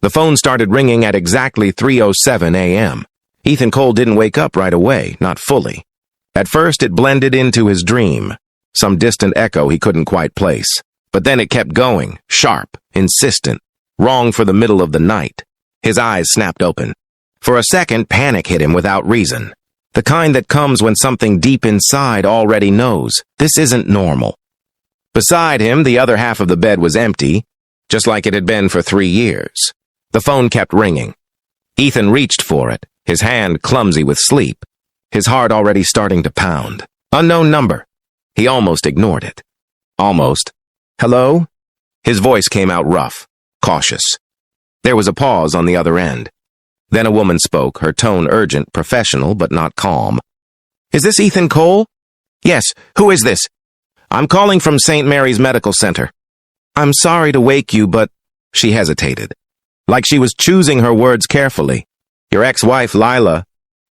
The phone started ringing at exactly 3:07 a.m. Ethan Cole didn't wake up right away, not fully. At first, it blended into his dream, some distant echo he couldn't quite place. But then it kept going, sharp, insistent, wrong for the middle of the night. His eyes snapped open. For a second, panic hit him without reason. The kind that comes when something deep inside already knows, this isn't normal. Beside him, the other half of the bed was empty, just like it had been for 3 years. The phone kept ringing. Ethan reached for it, his hand clumsy with sleep, his heart already starting to pound. Unknown number. He almost ignored it. Almost. Hello? His voice came out rough, cautious. There was a pause on the other end. Then a woman spoke, her tone urgent, professional, but not calm. Is this Ethan Cole? Yes. Who is this? I'm calling from St. Mary's Medical Center. I'm sorry to wake you, but... She hesitated, like she was choosing her words carefully. Your ex-wife, Lila.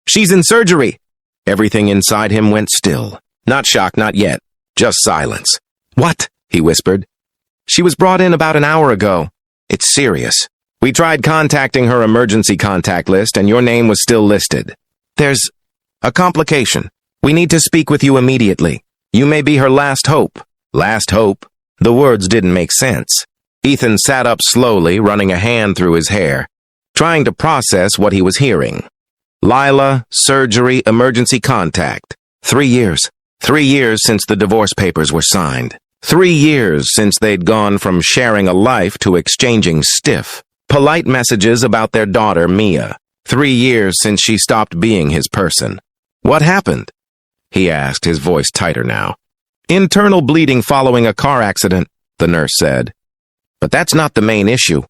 She's in surgery. Everything inside him went still. Not shock, not yet. Just silence. What? He whispered. She was brought in about an hour ago. It's serious. We tried contacting her emergency contact list, and your name was still listed. There's a complication. We need to speak with you immediately. You may be her last hope. Last hope? The words didn't make sense. Ethan sat up slowly, running a hand through his hair, trying to process what he was hearing. Lila, surgery, emergency contact. 3 years. 3 years since the divorce papers were signed. 3 years since they'd gone from sharing a life to exchanging stiff, polite messages about their daughter, Mia. 3 years since she stopped being his person. What happened? He asked, his voice tighter now. Internal bleeding following a car accident, the nurse said. But that's not the main issue.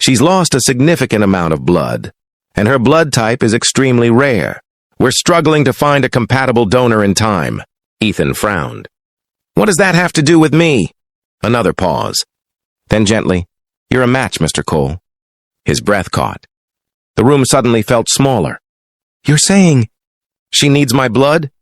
She's lost a significant amount of blood, and her blood type is extremely rare. We're struggling to find a compatible donor in time. Ethan frowned. What does that have to do with me? Another pause. Then gently, you're a match, Mr. Cole. His breath caught. The room suddenly felt smaller. You're saying she needs my blood?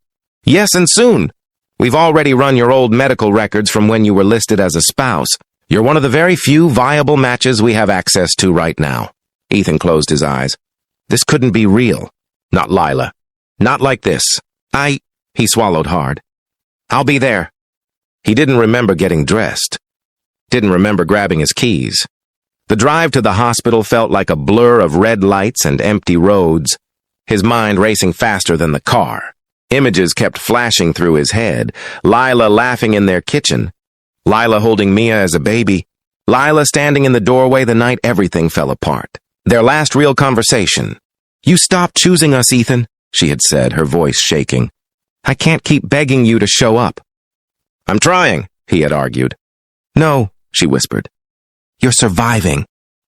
Yes, and soon. We've already run your old medical records from when you were listed as a spouse. You're one of the very few viable matches we have access to right now. Ethan closed his eyes. This couldn't be real. Not Lila. Not like this. He swallowed hard. I'll be there. He didn't remember getting dressed. Didn't remember grabbing his keys. The drive to the hospital felt like a blur of red lights and empty roads, his mind racing faster than the car. Images kept flashing through his head. Lila laughing in their kitchen. Lila holding Mia as a baby. Lila standing in the doorway the night everything fell apart. Their last real conversation. You stopped choosing us, Ethan, she had said, her voice shaking. I can't keep begging you to show up. I'm trying, he had argued. No, she whispered. You're surviving.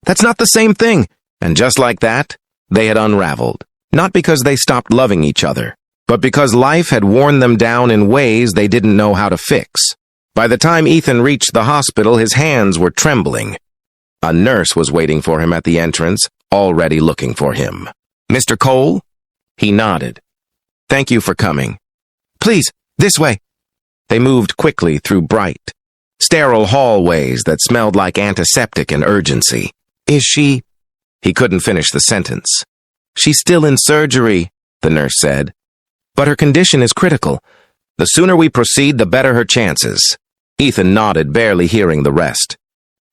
That's not the same thing. And just like that, they had unraveled. Not because they stopped loving each other, but because life had worn them down in ways they didn't know how to fix. By the time Ethan reached the hospital, his hands were trembling. A nurse was waiting for him at the entrance, already looking for him. Mr. Cole? He nodded. Thank you for coming. Please, this way. They moved quickly through bright, sterile hallways that smelled like antiseptic and urgency. Is she? He couldn't finish the sentence. She's still in surgery, the nurse said. But her condition is critical. The sooner we proceed, the better her chances. Ethan nodded, barely hearing the rest.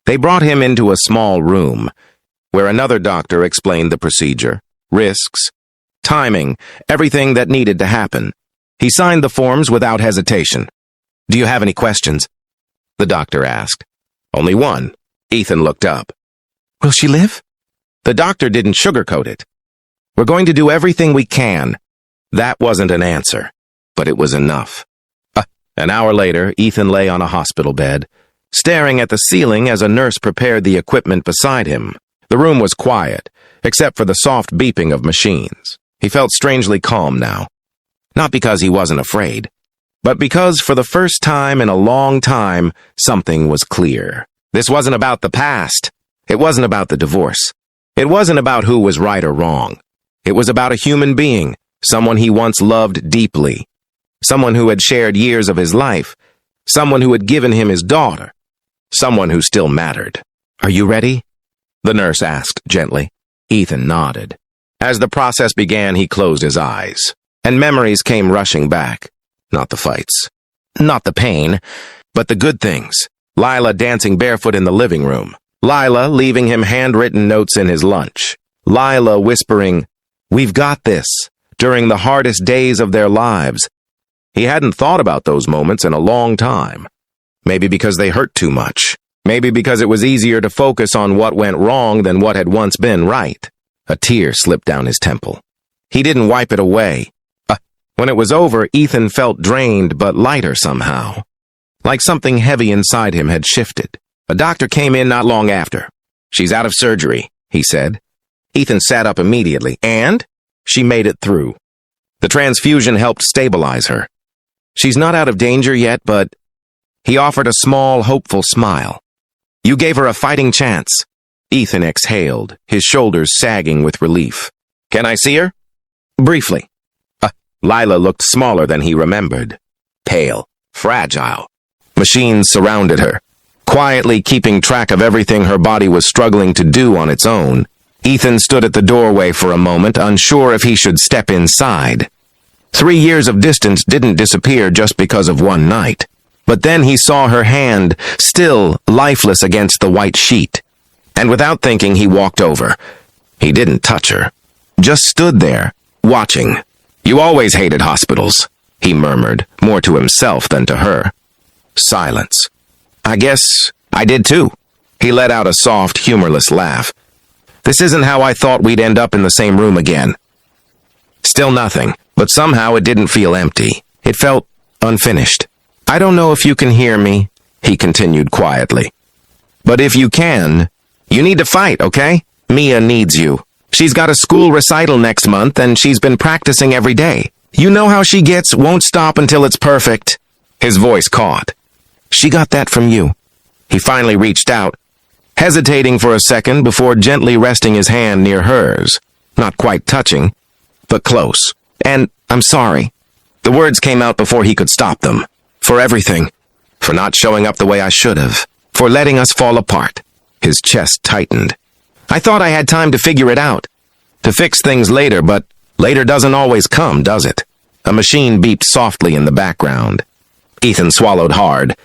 They brought him into a small room, where another doctor explained the procedure, risks, timing, everything that needed to happen. He signed the forms without hesitation. Do you have any questions? The doctor asked. Only one. Ethan looked up. Will she live? The doctor didn't sugarcoat it. We're going to do everything we can. That wasn't an answer, but it was enough. An hour later, Ethan lay on a hospital bed, staring at the ceiling as a nurse prepared the equipment beside him. The room was quiet, except for the soft beeping of machines. He felt strangely calm now. Not because he wasn't afraid, but because for the first time in a long time, something was clear. This wasn't about the past. It wasn't about the divorce. It wasn't about who was right or wrong. It was about a human being, someone he once loved deeply, someone who had shared years of his life, someone who had given him his daughter, someone who still mattered. Are you ready? the nurse asked gently. Ethan nodded. As the process began, he closed his eyes, and memories came rushing back. Not the fights, not the pain, but the good things. Lila dancing barefoot in the living room. Lila leaving him handwritten notes in his lunch. Lila whispering, "We've got this," during the hardest days of their lives. He hadn't thought about those moments in a long time. Maybe because they hurt too much. Maybe because it was easier to focus on what went wrong than what had once been right. A tear slipped down his temple. He didn't wipe it away. When it was over, Ethan felt drained but lighter somehow. Like something heavy inside him had shifted. A doctor came in not long after. "She's out of surgery," he said. Ethan sat up immediately, and she made it through. The transfusion helped stabilize her. "She's not out of danger yet, but..." He offered a small, hopeful smile. "You gave her a fighting chance." Ethan exhaled, his shoulders sagging with relief. "Can I see her?" "Briefly." Lila looked smaller than he remembered. Pale, fragile. Machines surrounded her, quietly keeping track of everything her body was struggling to do on its own. Ethan stood at the doorway for a moment, unsure if he should step inside. 3 years of distance didn't disappear just because of one night. But then he saw her hand, still lifeless against the white sheet. And without thinking, he walked over. He didn't touch her. Just stood there, watching. "You always hated hospitals," he murmured, more to himself than to her. Silence. "I guess I did too." He let out a soft, humorless laugh. "This isn't how I thought we'd end up in the same room again." Still nothing, but somehow it didn't feel empty. It felt unfinished. "I don't know if you can hear me," he continued quietly. "But if you can, you need to fight, okay? Mia needs you. She's got a school recital next month, and she's been practicing every day. You know how she gets, won't stop until it's perfect." His voice caught. "She got that from you." He finally reached out, hesitating for a second before gently resting his hand near hers. Not quite touching, but close. "And I'm sorry." The words came out before he could stop them. "For everything. For not showing up the way I should have. For letting us fall apart." His chest tightened. "I thought I had time to figure it out. To fix things later, but later doesn't always come, does it?" A machine beeped softly in the background. Ethan swallowed hard.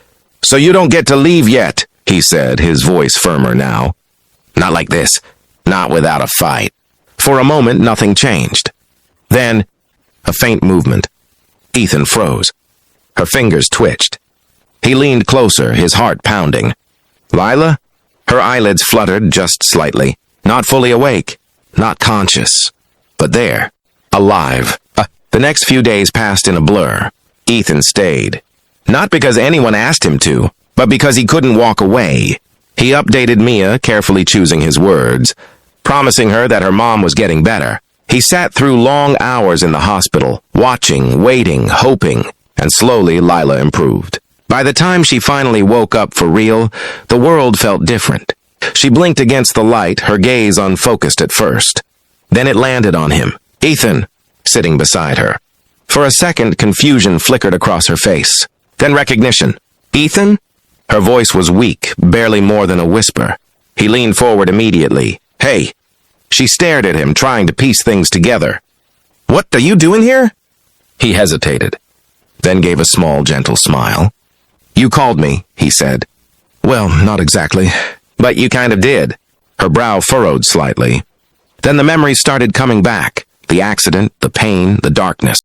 "So you don't get to leave yet," he said, his voice firmer now. "Not like this. Not without a fight." For a moment, nothing changed. Then, a faint movement. Ethan froze. Her fingers twitched. He leaned closer, his heart pounding. "Lila?" Her eyelids fluttered just slightly. Not fully awake. Not conscious. But there. Alive. The next few days passed in a blur. Ethan stayed. Not because anyone asked him to, but because he couldn't walk away. He updated Mia, carefully choosing his words, promising her that her mom was getting better. He sat through long hours in the hospital, watching, waiting, hoping, and slowly Lila improved. By the time she finally woke up for real, the world felt different. She blinked against the light, her gaze unfocused at first. Then it landed on him. "Ethan," sitting beside her. For a second, confusion flickered across her face. Then recognition. "Ethan?" Her voice was weak, barely more than a whisper. He leaned forward immediately. "Hey." She stared at him, trying to piece things together. "What are you doing here?" He hesitated, then gave a small, gentle smile. "You called me," he said. "Well, not exactly, but you kind of did." Her brow furrowed slightly. Then the memories started coming back. The accident, the pain, the darkness.